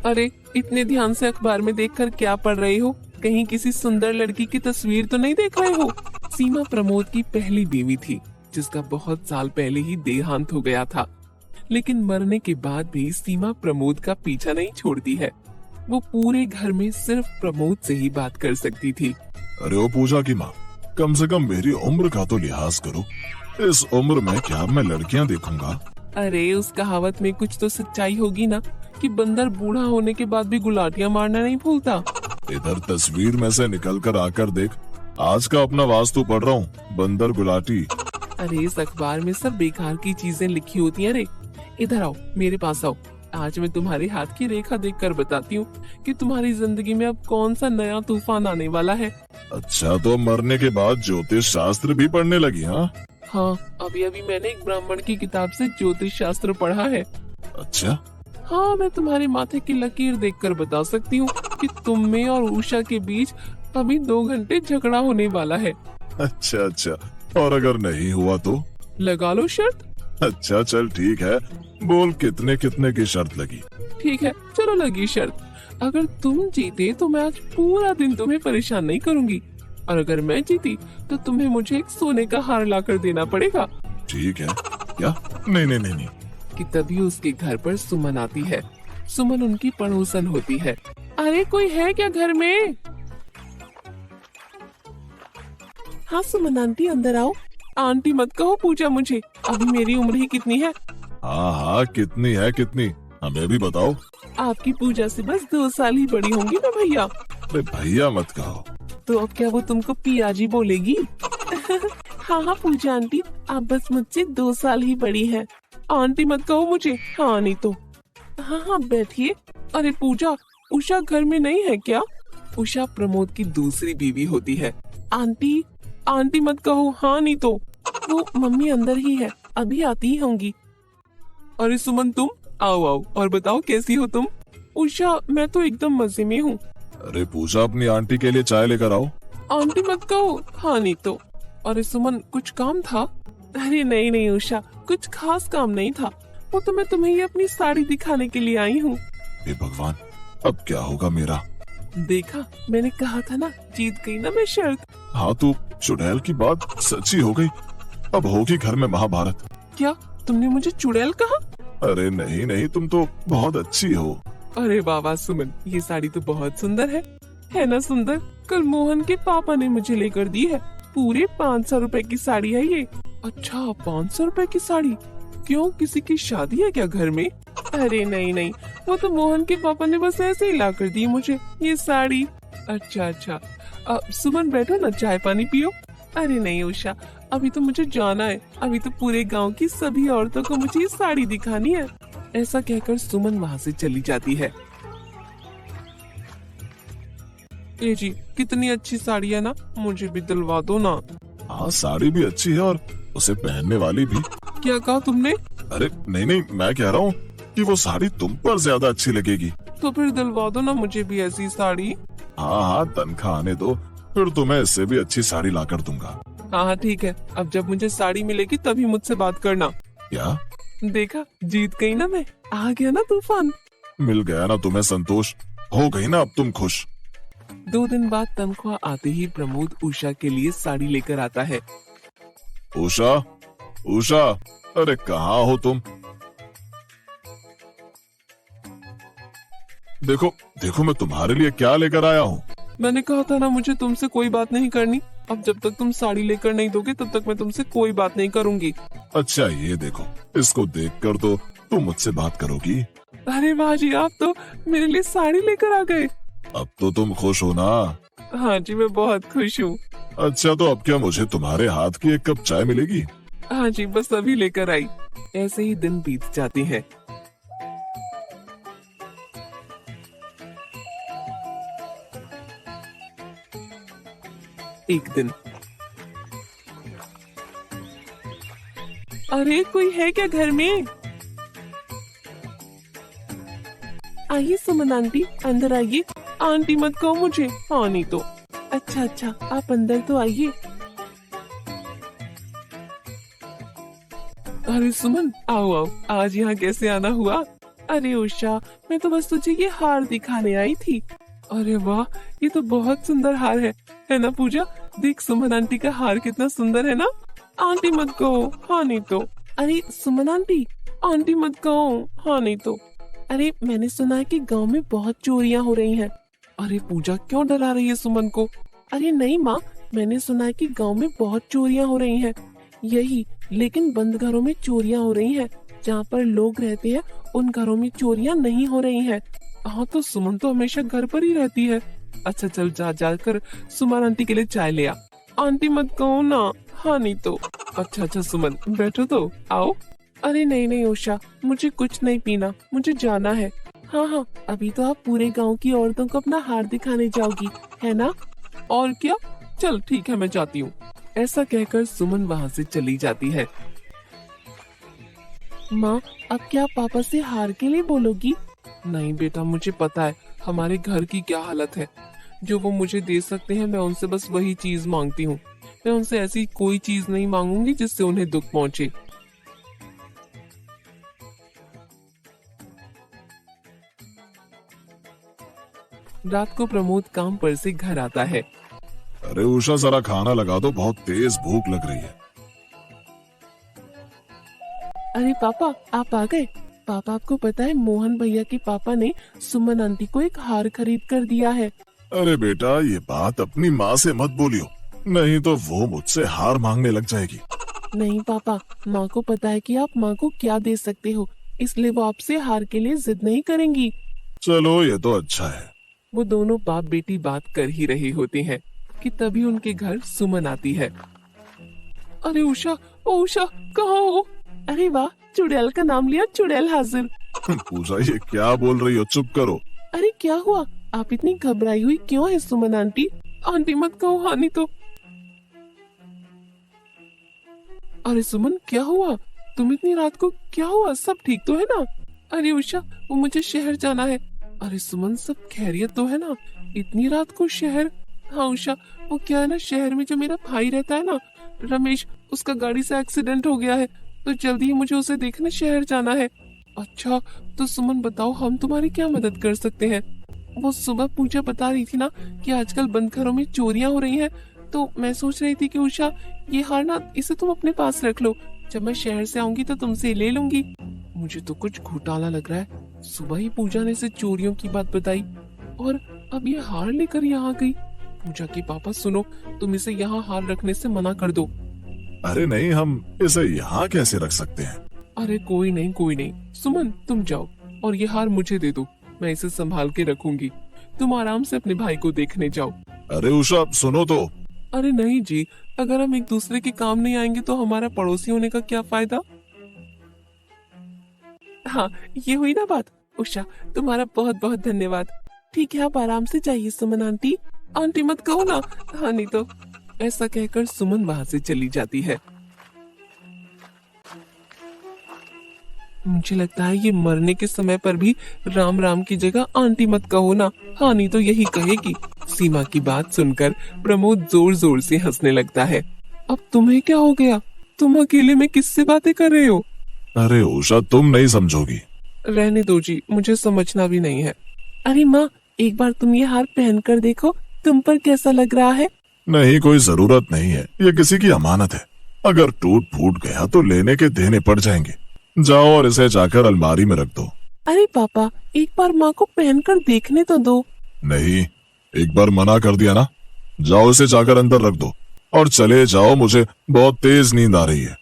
अरे इतने ध्यान से अखबार में देखकर क्या पढ़ रहे हो? कहीं किसी सुंदर लड़की की तस्वीर तो नहीं देख रहे हो? सीमा प्रमोद की पहली बीवी थी, जिसका बहुत साल पहले ही देहांत हो गया था। लेकिन मरने के बाद भी सीमा प्रमोद का पीछा नहीं छोड़ती है। वो पूरे घर में सिर्फ प्रमोद से ही बात कर सकती थी। अरे ओ पूजा की माँ, कम से कम मेरी उम्र का तो लिहाज करो। इस उम्र में क्या मैं लड़कियां देखूंगा? अरे उस कहावत में कुछ तो सच्चाई होगी ना, कि बंदर बूढ़ा होने के बाद भी गुलाटियां मारना नहीं भूलता। इधर तस्वीर में से निकल कर आकर देख, आज का अपना वास्तु पढ़ रहा हूँ, बंदर गुलाटी। अरे इस अखबार में सब बेकार की चीजें लिखी होती हैं। रे इधर आओ, मेरे पास आओ। आज मैं तुम्हारे हाथ की रेखा देखकर बताती हूँ कि तुम्हारी जिंदगी में अब कौन सा नया तूफान आने वाला है। अच्छा, तो मरने के बाद ज्योतिष शास्त्र भी पढ़ने लगी? हाँ, अभी अभी मैंने एक ब्राह्मण की किताब से ज्योतिष शास्त्र पढ़ा है। अच्छा। हाँ, मैं तुम्हारे माथे की लकीर देखकर बता सकती हूँ कि तुम में और उषा के बीच अभी 2 घंटे झगड़ा होने वाला है। अच्छा अच्छा, और अगर नहीं हुआ तो? लगा लो शर्त। अच्छा चल ठीक है, बोल कितने कितने की शर्त लगी? ठीक है, चलो लगी शर्त। अगर तुम जीते तो मैं आज पूरा दिन तुम्हें परेशान नहीं करूंगी, और अगर मैं जीती तो तुम्हें मुझे एक सोने का हार लाकर देना पड़ेगा। ठीक है। क्या? नहीं नहीं नहीं नहीं। कि तभी उसके घर पर सुमन आती है। सुमन उनकी पड़ोसन होती है। अरे कोई है क्या घर में? हाँ सुमन आंटी, अंदर आओ। आंटी मत कहो पूजा मुझे, अभी मेरी उम्र ही कितनी है। हाँ हाँ, कितनी है कितनी, हमें भी बताओ। आपकी पूजा से बस 2 साल ही बड़ी होंगी ना भैया। अरे भैया मत कहो। तो अब क्या वो तुमको पियाजी बोलेगी? हाँ हाँ पूजा आंटी, आप बस मुझसे 2 साल ही बड़ी हैं। आंटी मत कहो मुझे, हाँ नहीं तो। हाँ हाँ बैठिए। अरे पूजा, उषा घर में नहीं है क्या? उषा प्रमोद की दूसरी बीवी होती है। आंटी आंटी मत कहो, हाँ नहीं तो। वो मम्मी अंदर ही है, अभी आती ही होंगी। अरे सुमन तुम आओ आओ और बताओ कैसी हो तुम? उषा मैं तो एकदम मजे में हूँ। अरे पूजा, अपनी आंटी के लिए चाय लेकर आओ। आंटी मत कहो, हाँ नहीं तो। अरे सुमन कुछ काम था? अरे नहीं नहीं उषा, कुछ खास काम नहीं था, वो तो मैं तुम्हें ये अपनी साड़ी दिखाने के लिए आई हूँ। हे भगवान, अब क्या होगा मेरा? देखा, मैंने कहा था ना, जीत गई ना मैं शर्त। हाँ तो चुड़ैल की बात सच्ची हो गई, अब होगी घर में महाभारत। क्या तुमने मुझे चुड़ैल कहा? अरे नहीं नहीं, तुम तो बहुत अच्छी हो। अरे बाबा सुमन, ये साड़ी तो बहुत सुंदर है ना सुंदर? कल मोहन के पापा ने मुझे लेकर दी है, पूरे 500 रुपए की साड़ी है ये। अच्छा 500 रुपए की साड़ी? क्यों, किसी की शादी है क्या घर में? अरे नहीं नहीं, वो तो मोहन के पापा ने बस ऐसे ही ला कर दी मुझे ये साड़ी। अच्छा अच्छा, सुमन बैठो ना, चाय पानी पियो। अरे नहीं उषा, अभी तो मुझे जाना है, अभी तो पूरे गांव की सभी औरतों को मुझे ये साड़ी दिखानी है। ऐसा कहकर सुमन वहाँ से चली जाती है। ए जी, कितनी अच्छी साड़ी है ना, मुझे भी दिलवा दो ना। हाँ साड़ी भी अच्छी है और उसे पहनने वाली भी। क्या कहा तुमने? अरे नहीं नहीं, मैं कह रहा हूँ कि वो साड़ी तुम पर ज्यादा अच्छी लगेगी। तो फिर दिलवा दो ना मुझे भी ऐसी साड़ी। हाँ हाँ, तनख्वाह आने दो, फिर तुम्हें इससे भी अच्छी साड़ी ला कर दूंगा। हाँ हाँ ठीक है, अब जब मुझे साड़ी मिलेगी तभी मुझसे बात करना। क्या? देखा, जीत गई ना मैं, आ गया ना तूफान। मिल गया ना तुम्हें संतोष, हो गई ना अब तुम खुश? 2 दिन बाद तनख्वाह आते ही प्रमोद उषा के लिए साड़ी लेकर आता है। उषा, उषा, अरे कहाँ हो तुम? देखो देखो, मैं तुम्हारे लिए क्या लेकर आया हूँ। मैंने कहा था ना मुझे तुमसे कोई बात नहीं करनी। अब जब तक तुम साड़ी लेकर नहीं दोगे तब तक मैं तुमसे कोई बात नहीं करूंगी। अच्छा ये देखो, इसको देखकर तो तुम मुझसे बात करोगी। अरे वाह जी, आप तो मेरे लिए साड़ी लेकर आ गए। अब तो तुम खुश हो ना? हाँ जी, मैं बहुत खुश हूँ। अच्छा तो अब क्या मुझे तुम्हारे हाथ की 1 कप चाय मिलेगी? हाँ जी, बस अभी लेकर आई। ऐसे ही दिन बीत जाते हैं। एक दिन, अरे कोई है क्या घर में? आइए सुमन आंटी, अंदर आइए। आंटी मत कहो मुझे, हाँ नहीं तो। अच्छा अच्छा, आप अंदर तो आइए। अरे सुमन आओ आओ, आज यहाँ कैसे आना हुआ? अरे उषा, मैं तो बस तुझे ये हार दिखाने आई थी। अरे वाह, ये तो बहुत सुंदर हार है ना पूजा? देख सुमन आंटी का हार कितना सुंदर है ना। आंटी मत कहो, हाँ नहीं तो। अरे सुमन आंटी, आंटी मत कहो, हाँ नहीं तो। अरे मैंने सुना है कि गांव में बहुत चोरियां हो रही हैं। अरे पूजा क्यों डरा रही है सुमन को? अरे नहीं माँ, मैंने सुना है कि गांव में बहुत चोरियां हो रही हैं। यही, लेकिन बंद घरों में चोरियां हो रही हैं। जहाँ पर लोग रहते हैं उन घरों में चोरियां नहीं हो रही हैं। हाँ तो सुमन तो हमेशा घर पर ही रहती है। अच्छा चल, जाकर सुमन आंटी के लिए चाय ले आ। आंटी मत कहो ना, हाँ नहीं तो। अच्छा सुमन, बैठो तो, आओ। अरे नहीं नहीं उषा, मुझे कुछ नहीं पीना, मुझे जाना है। हाँ, अभी तो आप पूरे गांव की औरतों को अपना हार दिखाने जाओगी, है ना? और क्या, चल ठीक है, मैं जाती हूँ। ऐसा कहकर सुमन वहाँ से चली जाती है। माँ, अब क्या पापा से हार के लिए बोलोगी? नहीं बेटा, मुझे पता है हमारे घर की क्या हालत है। जो वो मुझे दे सकते हैं मैं उनसे बस वही चीज मांगती हूँ। मैं उनसे ऐसी कोई चीज नहीं मांगूंगी जिससे उन्हें दुख पहुँचे। रात को प्रमोद काम पर से घर आता है। अरे उषा, जरा खाना लगा दो, बहुत तेज भूख लग रही है। अरे पापा, आप आ गए। पापा, आपको पता है मोहन भैया के पापा ने सुमन आंटी को एक हार खरीद कर दिया है। अरे बेटा, ये बात अपनी माँ से मत बोलियो, नहीं तो वो मुझसे हार मांगने लग जाएगी। नहीं पापा, माँ को पता है कि आप माँ को क्या दे सकते हो, इसलिए वो आपसे हार के लिए जिद नहीं करेंगी। चलो, ये तो अच्छा है। वो दोनों बाप बेटी बात कर ही रहे होते हैं कि तभी उनके घर सुमन आती है। अरे उषा, ओ उषा, कहाँ हो? अरे वाह, चुड़ैल का नाम लिया, चुड़ैल हाजिर। पूजा, ये क्या बोल रही हो? चुप करो। अरे क्या हुआ, आप इतनी घबराई हुई क्यों है सुमन आंटी? आंटी मत कहो, हाँ नहीं तो। अरे सुमन, क्या हुआ? तुम इतनी रात को, क्या हुआ? सब ठीक तो है ना? अरे उषा, वो मुझे शहर जाना है। अरे सुमन, सब खैरियत तो है ना? इतनी रात को शहर? हाँ उषा, वो क्या है ना, शहर में जो मेरा भाई रहता है ना, रमेश, उसका गाड़ी से एक्सीडेंट हो गया है, तो जल्दी ही मुझे उसे देखने शहर जाना है। अच्छा, तो सुमन बताओ, हम तुम्हारी क्या मदद कर सकते हैं? वो सुबह पूजा बता रही थी ना कि आजकल बंद घरों में चोरियां हो रही हैं, तो मैं सोच रही थी कि उषा, ये हार ना, इसे तुम अपने पास रख लो, जब मैं शहर से आऊंगी तो तुमसे ले लूंगी। मुझे तो कुछ घोटाला लग रहा है। सुबह ही पूजा ने इसे चोरियों की बात बताई और अब ये हार लेकर यहाँ गई। पूजा के पापा, सुनो, तुम इसे यहाँ हार रखने से मना कर दो। अरे नहीं, हम इसे यहाँ कैसे रख सकते हैं? अरे कोई नहीं, सुमन तुम जाओ और ये हार मुझे दे दो, मैं इसे संभाल के रखूंगी। तुम आराम से अपने भाई को देखने जाओ। अरे उषा, सुनो तो। अरे नहीं जी, अगर हम एक दूसरे के काम नहीं आएंगे तो हमारा पड़ोसी होने का क्या फायदा? हाँ, ये हुई ना बात। उषा, तुम्हारा बहुत बहुत धन्यवाद। ठीक है, आप आराम से जाइए सुमन आंटी। आंटी मत कहो ना, हाँ नहीं तो। ऐसा कहकर सुमन वहाँ से चली जाती है। मुझे लगता है ये मरने के समय पर भी राम राम की जगह आंटी मत कहो ना, हाँ नहीं तो यही कहेगी। सीमा की बात सुनकर प्रमोद जोर जोर से हंसने लगता है। अब तुम्हें क्या हो गया? तुम अकेले में किससे बातें कर रहे हो? अरे उषा, तुम नहीं समझोगी। रहने दो जी, मुझे समझना भी नहीं है। अरे माँ, एक बार तुम ये हार पहन कर देखो, तुम पर कैसा लग रहा है? नहीं, कोई जरूरत नहीं है, ये किसी की अमानत है। अगर टूट फूट गया तो लेने के देने पड़ जाएंगे। जाओ और इसे जाकर अलमारी में रख दो। अरे पापा, एक बार माँ को पहनकर देखने तो दो। नहीं, एक बार मना कर दिया ना। जाओ, इसे जाकर अंदर रख दो और चले जाओ, मुझे बहुत तेज नींद आ रही है।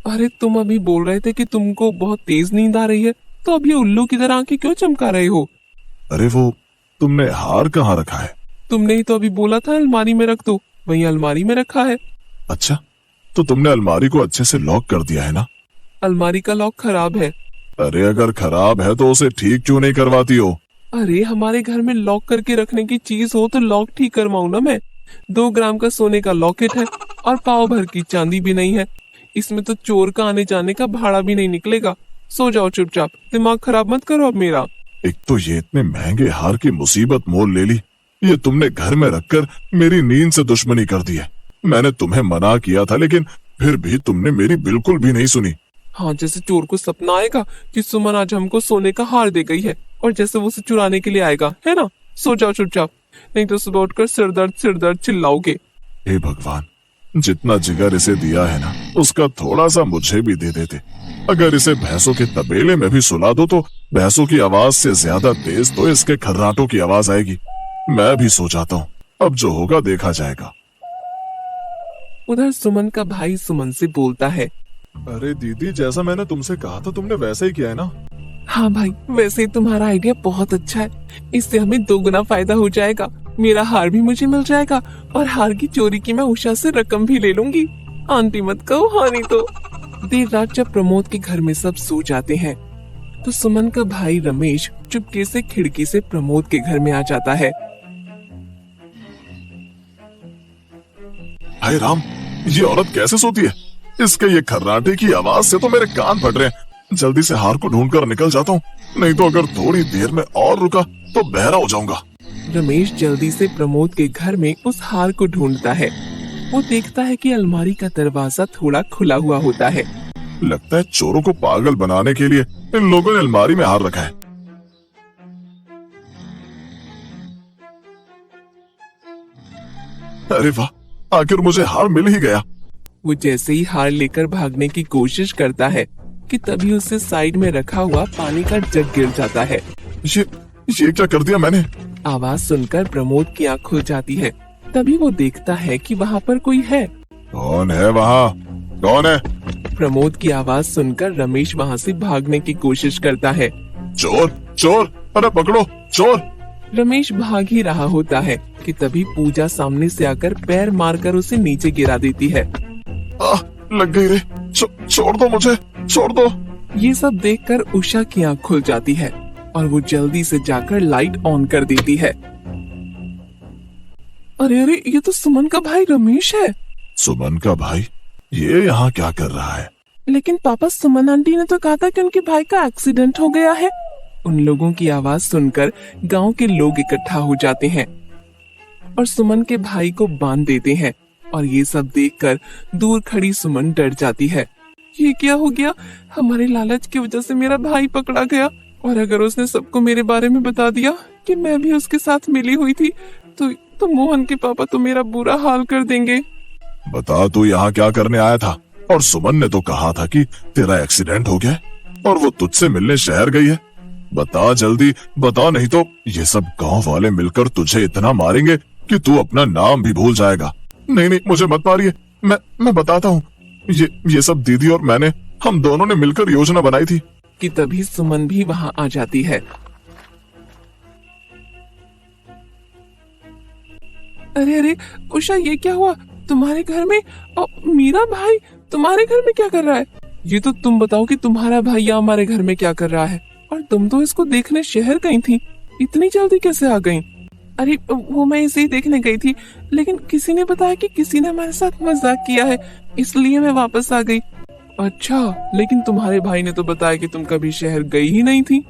अरे तुम अभी बोल रहे थे कि तुमको बहुत तेज नींद आ रही है, तो अब ये उल्लू की तरह आंखें क्यों चमका रहे हो? अरे वो, तुमने हार कहाँ रखा है? तुमने ही तो अभी बोला था अलमारी में रख दो, वही अलमारी में रखा है। अच्छा, तो तुमने अलमारी को अच्छे से लॉक कर दिया है ना? अलमारी का लॉक खराब है। अरे अगर खराब है तो उसे ठीक क्यों नहीं करवाती हो? अरे हमारे घर में लॉक करके रखने की चीज हो तो लॉक ठीक करवाऊं ना मैं। 2 ग्राम का सोने का लॉकेट है और पाव भर की चांदी भी नहीं है। इसमें तो चोर का आने जाने का भाड़ा भी नहीं निकलेगा। सो जाओ चुपचाप, दिमाग खराब मत करो अब मेरा। एक तो ये इतने महंगे हार की मुसीबत मोल ले ली, ये तुमने घर में रखकर मेरी नींद से दुश्मनी कर दी है। मैंने तुम्हें मना किया था, लेकिन फिर भी तुमने मेरी बिल्कुल भी नहीं सुनी। हाँ, जैसे चोर को सपना आएगा कि सुमन आज हमको सोने का हार दे गई है और जैसे वो उसे चुराने के लिए आएगा, है ना? सो जाओ चुपचाप, नहीं तो सुबह उठकर सिर दर्द चिल्लाओगे। हे भगवान, जितना जिगर इसे दिया है ना, उसका थोड़ा सा मुझे भी दे देते। अगर इसे भैंसों के तबेले में भी सुला दो तो भैंसों की आवाज से ज्यादा तेज तो इसके खर्राटों की आवाज आएगी। मैं भी सो जाता हूँ, अब जो होगा देखा जाएगा। उधर सुमन का भाई सुमन से बोलता है, अरे दीदी, जैसा मैंने तुमसे कहा था तुमने वैसा ही किया है ना? हाँ भाई, वैसे ही तुम्हारा आइडिया बहुत अच्छा है। इससे हमें 2 गुना फायदा हो जाएगा। मेरा हार भी मुझे मिल जाएगा और हार की चोरी की मैं उषा से रकम भी ले लूंगी। आंटी मत कहो हाँ, नहीं तो। देर रात जब प्रमोद के घर में सब सो जाते हैं तो सुमन का भाई रमेश चुपके से खिड़की से प्रमोद के घर में आ जाता है। हाय राम, ये औरत कैसे सोती है? इसके ये खर्राटे की आवाज से तो मेरे कान फट रहे हैं। जल्दी से हार को ढूंढकर निकल जाता हूँ, नहीं तो अगर थोड़ी देर में और रुका तो बहरा हो जाऊंगा। रमेश जल्दी से प्रमोद के घर में उस हार को ढूंढता है। वो देखता है कि अलमारी का दरवाजा थोड़ा खुला हुआ होता है। लगता है चोरों को पागल बनाने के लिए इन लोगों ने अलमारी में हार रखा है। अरे वाह, आखिर मुझे हार मिल ही गया। वो जैसे ही हार लेकर भागने की कोशिश करता है कि तभी उससे साइड में रखा हुआ पानी का जग गिर जाता है। ये क्या कर दिया मैंने? आवाज सुनकर प्रमोद की आंख खुल जाती है। तभी वो देखता है कि वहाँ पर कोई है। कौन है वहाँ? कौन है? प्रमोद की आवाज सुनकर रमेश वहाँ से भागने की कोशिश करता है। चोर चोर, अरे पकड़ो चोर। रमेश भाग ही रहा होता है कि तभी पूजा सामने से आकर पैर मारकर उसे नीचे गिरा देती है। लग गई रे, छोड़ दो मुझे, छोड़ दो। ये सब देखकर उषा की आंख खुल जाती है और वो जल्दी से जाकर लाइट ऑन कर देती है। अरे अरे, ये तो सुमन का भाई रमेश है। सुमन का भाई? ये यहाँ क्या कर रहा है? लेकिन पापा, सुमन आंटी ने तो कहा था कि उनके भाई का एक्सीडेंट हो गया है। उन लोगों की आवाज सुनकर गांव के लोग इकट्ठा हो जाते हैं और सुमन के भाई को बांध देते हैं। और ये सब देखकर दूर खड़ी सुमन डर जाती है। ये क्या हो गया? हमारे लालच की वजह से मेरा भाई पकड़ा गया, और अगर उसने सबको मेरे बारे में बता दिया कि मैं भी उसके साथ मिली हुई थी तो मोहन के पापा तो मेरा बुरा हाल कर देंगे। बता, तू यहाँ क्या करने आया था? और सुमन ने तो कहा था कि तेरा एक्सीडेंट हो गया और वो तुझसे मिलने शहर गई है। बता जल्दी बता, नहीं तो ये सब गांव वाले मिलकर तुझे इतना मारेंगे कि तू अपना नाम भी भूल जाएगा। नहीं नहीं, मुझे मत मारिए, मैं बताता हूँ। ये सब दीदी और मैंने, हम दोनों ने मिलकर योजना बनाई थी। कि तभी सुमन भी वहाँ आ जाती है। अरे अरे उषा, ये क्या हुआ तुम्हारे घर में? और मेरा भाई तुम्हारे घर में क्या कर रहा है? ये तो तुम बताओ कि तुम्हारा भाई यहाँ हमारे घर में क्या कर रहा है? और तुम तो इसको देखने शहर गई थी, इतनी जल्दी कैसे आ गई? अरे वो मैं इसे ही देखने गई थी, लेकिन किसी ने बताया कि किसी ने हमारे साथ मजाक किया है, इसलिए मैं वापस आ गई। अच्छा, लेकिन तुम्हारे भाई ने तो बताया कि तुम कभी शहर गई ही नहीं थी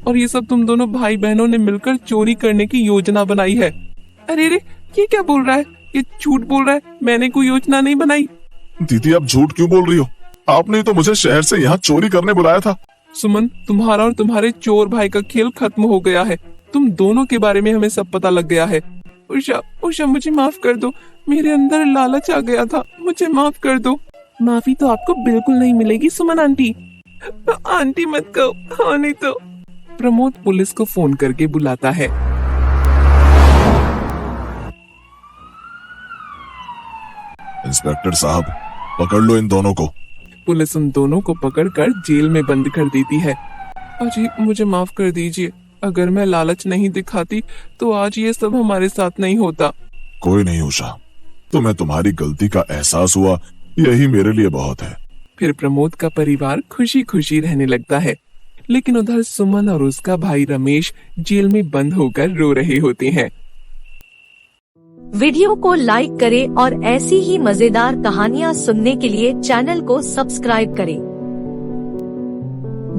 और ये सब तुम दोनों भाई बहनों ने मिलकर चोरी करने की योजना बनाई है। अरे अरे, ये क्या बोल रहा है? ये झूठ बोल रहा है, मैंने कोई योजना नहीं बनाई। दीदी, आप झूठ क्यों बोल रही हो? आपने तो मुझे शहर से यहाँ चोरी करने बुलाया था। सुमन, तुम्हारा और तुम्हारे चोर भाई का खेल खत्म हो गया है। तुम दोनों के बारे में हमें सब पता लग गया है। उषा उषा, मुझे माफ कर दो, मेरे अंदर लालच आ गया था, मुझे माफ कर दो। माफी तो आपको बिल्कुल नहीं मिलेगी सुमन आंटी। आंटी मत कहो, हाँ नहीं तो। प्रमोद पुलिस को फोन करके बुलाता है। इंस्पेक्टर साहब, पकड़ लो इन दोनों को। पुलिस उन दोनों को पकड़कर जेल में बंद कर देती है। अजी, मुझे माफ कर दीजिए, अगर मैं लालच नहीं दिखाती तो आज ये सब हमारे साथ नहीं होता। कोई नहीं उषा, तुम्हें तुम्हारी गलती का एहसास हुआ, यही मेरे लिए बहुत है। फिर प्रमोद का परिवार खुशी खुशी रहने लगता है, लेकिन उधर सुमन और उसका भाई रमेश जेल में बंद होकर रो रहे होते हैं। वीडियो को लाइक करें और ऐसी ही मजेदार कहानियाँ सुनने के लिए चैनल को सब्सक्राइब करें।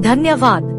धन्यवाद।